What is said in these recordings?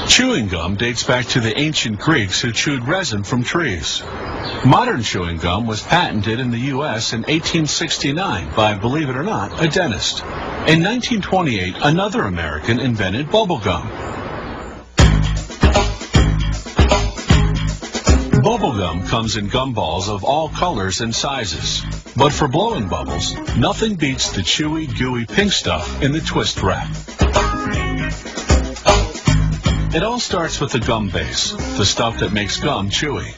Chewing gum dates back to the ancient Greeks who chewed resin from trees. Modern chewing gum was patented in the U.S. in 1869 by, believe it or not, a dentist. In 1928, another American invented bubble gum. Bubble gum comes in gumballs of all colors and sizes. But for blowing bubbles, nothing beats the chewy, gooey pink stuff in the twist wrap. It all starts with the gum base, the stuff that makes gum chewy.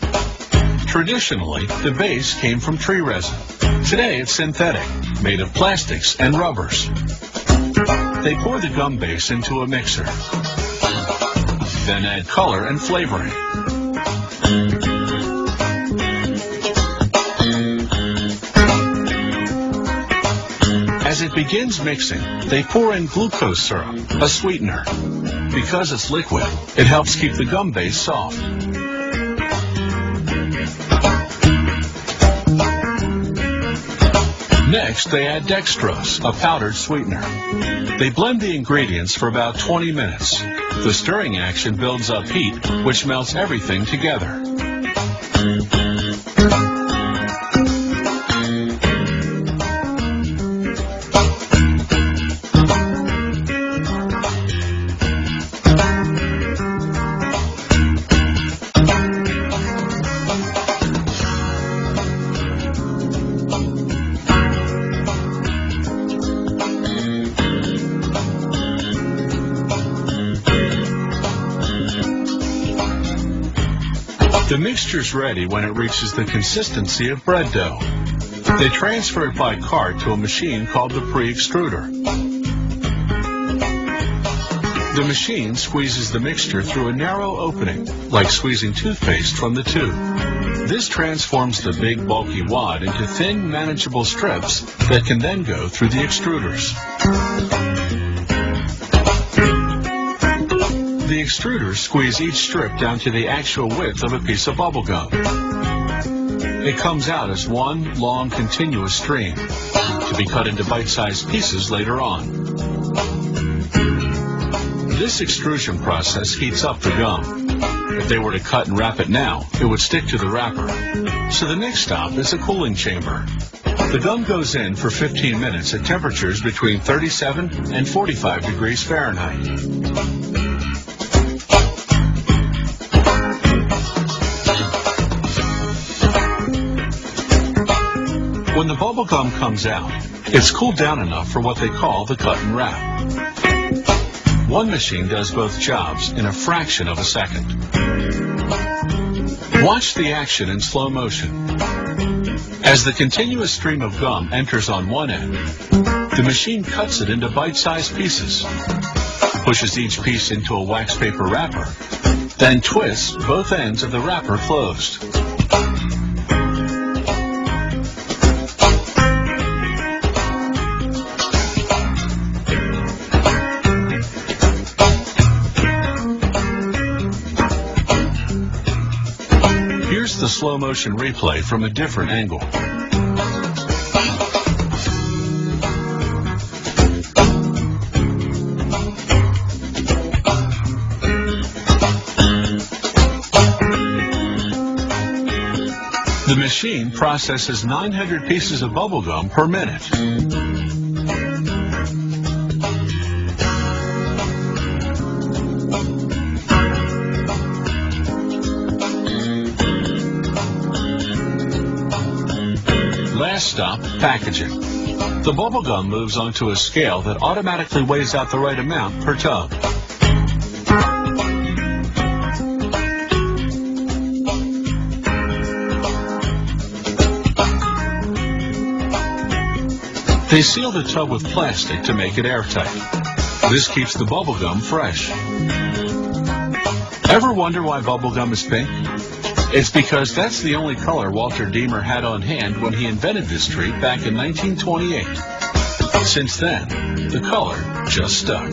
Traditionally, the base came from tree resin. Today it's synthetic, made of plastics and rubbers. They pour the gum base into a mixer, then add color and flavoring. As it begins mixing, they pour in glucose syrup, a sweetener. Because it's liquid, it helps keep the gum base soft. Next, they add dextrose, a powdered sweetener. They blend the ingredients for about 20 minutes. The stirring action builds up heat, which melts everything together. The mixture's ready when it reaches the consistency of bread dough. They transfer it by cart to a machine called the pre-extruder. The machine squeezes the mixture through a narrow opening, like squeezing toothpaste from the tube. This transforms the big, bulky wad into thin, manageable strips that can then go through the extruders. The extruders squeeze each strip down to the actual width of a piece of bubble gum. It comes out as one long continuous stream to be cut into bite-sized pieces later on. This extrusion process heats up the gum. If they were to cut and wrap it now, it would stick to the wrapper. So the next stop is a cooling chamber. The gum goes in for 15 minutes at temperatures between 37 and 45 degrees Fahrenheit. When the bubble gum comes out, it's cooled down enough for what they call the cut and wrap. One machine does both jobs in a fraction of a second. Watch the action in slow motion. As the continuous stream of gum enters on one end, the machine cuts it into bite-sized pieces, pushes each piece into a wax paper wrapper, then twists both ends of the wrapper closed. Here's the slow motion replay from a different angle. The machine processes 900 pieces of bubble gum per minute. Last stop, packaging. The bubble gum moves onto a scale that automatically weighs out the right amount per tub. They seal the tub with plastic to make it airtight. This keeps the bubble gum fresh. Ever wonder why bubble gum is pink? It's because that's the only color Walter Deemer had on hand when he invented this treat back in 1928. Since then, the color just stuck.